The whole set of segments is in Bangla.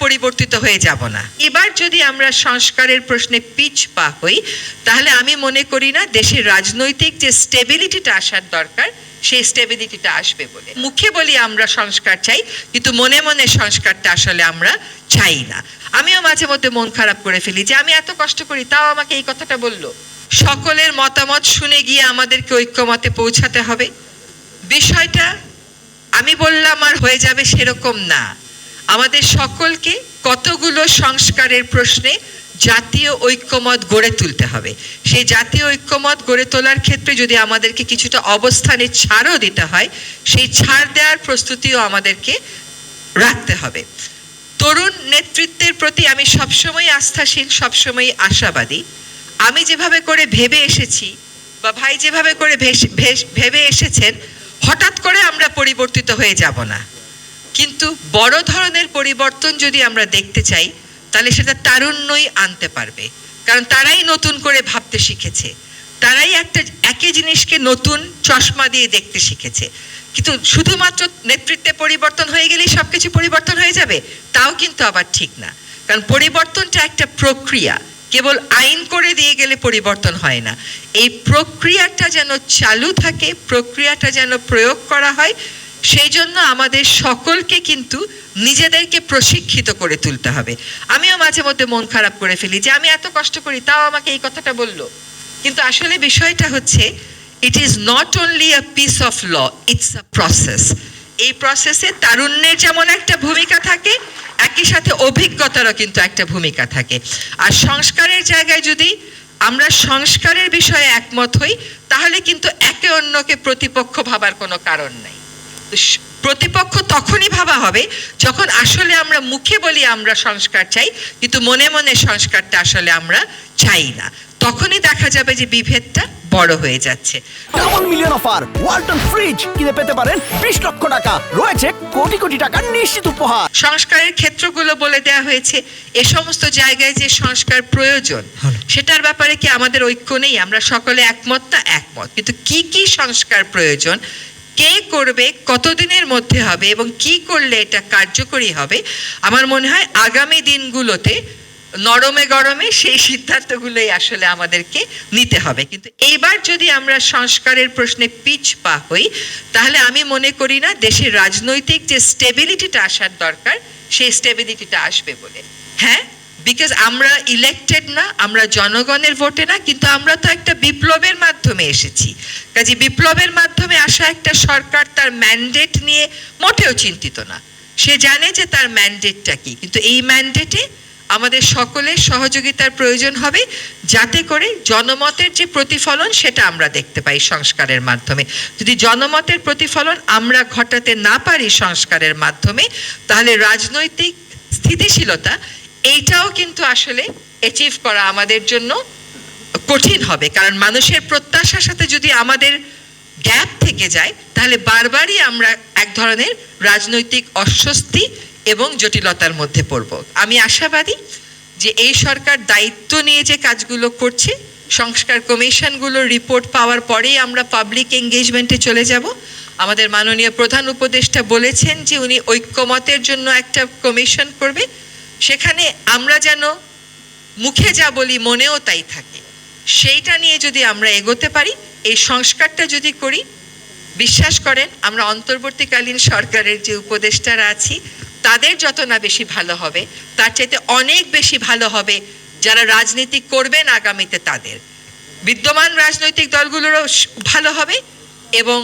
পরিবর্তিত হয়ে যাব না। এবার যদি আমরা সংস্কারের প্রশ্নে পিছপা হই, তাহলে আমি মনে করি না দেশের রাজনৈতিক যে স্টেবিলিটিটা আসার দরকার সেই স্টেবিলিটিটা আসবে বলে। মুখে বলি আমরা সংস্কার চাই, কিন্তু মনে মনে সংস্কারটা আসলে আমরা চাই না। আমিও মাঝে মধ্যে মন খারাপ করে ফেলি যে আমি এত কষ্ট করি, তাও আমাকে এই কথাটা বললো। সকলের মতামত শুনে গিয়ে আমাদেরকে ঐক্যমতে পৌঁছাতে হবে। বিষয়টা আমি বললাম আর হয়ে যাবে সেরকম না। আমাদের সকলকে কতগুলো সংস্কারের প্রশ্নে জাতীয় ঐক্যমত গড়ে তুলতে হবে। সেই জাতীয় ঐক্যমত গড়ে তোলার ক্ষেত্রে যদি আমাদেরকে কিছুটা অবস্থানের ছাড়ও দিতে হয়, সেই ছাড় দেওয়ার প্রস্তুতিও আমাদেরকে রাখতে হবে। তরুণ নেতৃত্বের প্রতি আমি সবসময় আস্থাশীল, সবসময় আশাবাদী। আমি যেভাবে করে ভেবে এসেছি বা ভাই যেভাবে করে ভেবে এসেছেন, হঠাৎ করে আমরা পরিবর্তিত হয়ে যাব না। কিন্তু বড় ধরনের পরিবর্তন যদি আমরা দেখতে চাই, তাহলে সেটা তারুণ্যই আনতে পারবে। কারণ তারাই নতুন করে ভাবতে শিখেছে, তারাই একই জিনিসকে নতুন চশমা দিয়ে দেখতে শিখেছে। কিন্তু শুধুমাত্র নেতৃত্বে পরিবর্তন হয়ে গেলেই সবকিছু পরিবর্তন হয়ে যাবে, তাও কিন্তু আবার ঠিক না। কারণ পরিবর্তনটা একটা প্রক্রিয়া, কেবল আইন করে দিয়ে গেলে পরিবর্তন হয় না। এই প্রক্রিয়াটা যেন চালু থাকে, প্রক্রিয়াটা যেন প্রয়োগ করা হয়, সেই জন্য আমাদের সকলকে কিন্তু নিজেদেরকে প্রশিক্ষিত করে তুলতে হবে। আমিও মাঝে মধ্যে মন খারাপ করে ফেলি যে আমি এত কষ্ট করি, তাও আমাকে এই কথাটা বললো। কিন্তু আসলে বিষয়টা হচ্ছে, it is not only a piece of law, it's a process. এই প্রসেসে তারুণ্যের যেমন একটা ভূমিকা থাকে, একই সাথে অভিজ্ঞতারও কিন্তু একটা ভূমিকা থাকে। আর সংস্কারের জায়গায় যদি আমরা সংস্কারের বিষয়ে একমত হই, তাহলে কিন্তু একে অন্যকে প্রতিপক্ষ ভাবার কোনো কারণ নাই। প্রতিপক্ষ তখনই ভাবা হবে যখন আসলে আমরা মুখে বলি আমরা সংস্কার চাই, কিন্তু মনে মনে সংস্কারটা আসলে আমরা চাই না। তখনই দেখা যাবে যে বিভেদটা বড় হয়ে যাচ্ছে। Double million offer, Walton fridge কিনে পেতে পারেন 20 লক্ষ টাকা, রয়েছে কোটি কোটি টাকার নিশ্চিত উপহার। সংস্কারের ক্ষেত্রগুলো বলে দেওয়া হয়েছে। এ সমস্ত জায়গায় যে সংস্কার প্রয়োজন, সেটার ব্যাপারে কি আমাদের ঐক্য নেই? আমরা সকলে একমত না? একমত। কিন্তু কি কি সংস্কার প্রয়োজন, কে করবে, কতদিনের মধ্যে হবে এবং কি করলে এটা কার্যকরী হবে, আমার মনে হয় আগামী দিনগুলোতে নরমে গরমে সেই সিদ্ধান্তগুলোই আসলে আমাদেরকে নিতে হবে। কিন্তু এইবার যদি আমরা সংস্কারের প্রশ্নে পিছপা হই, তাহলে আমি মনে করি না দেশের রাজনৈতিক যে স্টেবিলিটিটা আসার দরকার সেই স্টেবিলিটিটা আসবে বলে। হ্যাঁ, বিকজ আমরা ইলেক্টেড না, আমরা জনগণের ভোটে না, কিন্তু আমরা তো একটা বিপ্লবের মাধ্যমে এসেছি। কাজে বিপ্লবের মাধ্যমে আসা একটা সরকার তার ম্যান্ডেট নিয়ে মোটেও চিন্তিত না। সে জানে যে তার ম্যান্ডেটটা কি, কিন্তু এই ম্যান্ডেটে আমাদের সকলের সহযোগিতার প্রয়োজন হবে, যাতে করে জনমতের যে প্রতিফলন সেটা আমরা দেখতে পাই সংস্কারের মাধ্যমে। যদি জনমতের প্রতিফলন আমরা ঘটাতে না পারি সংস্কারের মাধ্যমে, তাহলে রাজনৈতিক স্থিতিশীলতা এইটাও কিন্তু আসলে অ্যাচিভ করা আমাদের জন্য কঠিন হবে। কারণ মানুষের প্রত্যাশার সাথে যদি আমাদের গ্যাপ থেকে যায়, তাহলে বারবারই আমরা এক ধরনের রাজনৈতিক অস্বস্তি এবং জটিলতার মধ্যে পড়ব। আমি আশাবাদী যে এই সরকার দায়িত্ব নিয়ে যে কাজগুলো করছে, সংস্কার কমিশনগুলোর রিপোর্ট পাওয়ার পরেই আমরা পাবলিক এঙ্গেজমেন্টে চলে যাব। আমাদের মাননীয় প্রধান উপদেষ্টা বলেছেন যে উনি ঐক্যমতের জন্য একটা কমিশন করবে। সেখানে আমরা যেন মুখে যা বলি মনেও তাই থাকে, সেইটা নিয়ে যদি আমরা এগোতে পারি, এই সংস্কারটা যদি করি, বিশ্বাস করেন আমরা অন্তর্বর্তীকালীন সরকারের যে উপদেষ্টারা আছি তাদের যত না বেশি ভালো হবে, তার চাইতে অনেক বেশি ভালো হবে যারা রাজনীতি করবেন আগামীতে তাদের। বিদ্যমান রাজনৈতিক দলগুলোরও ভালো হবে এবং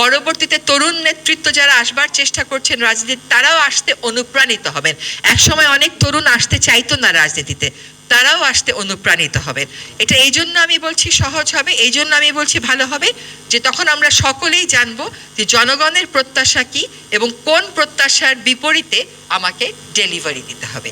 পরবর্তীতে তরুণ নেতৃত্ব যারা আসবার চেষ্টা করছেন রাজনীতি, তারাও আসতে অনুপ্রাণিত হবেন। একসময় অনেক তরুণ আসতে চাইতো না রাজনীতিতে, তারাও আসতে অনুপ্রাণিত হবেন। এটা এই জন্য আমি বলছি সহজ হবে, এই জন্য আমি বলছি ভালো হবে, যে তখন আমরা সকলেই জানবো যে জনগণের প্রত্যাশা কি এবং কোন প্রত্যাশার বিপরীতে আমাকে ডেলিভারি দিতে হবে।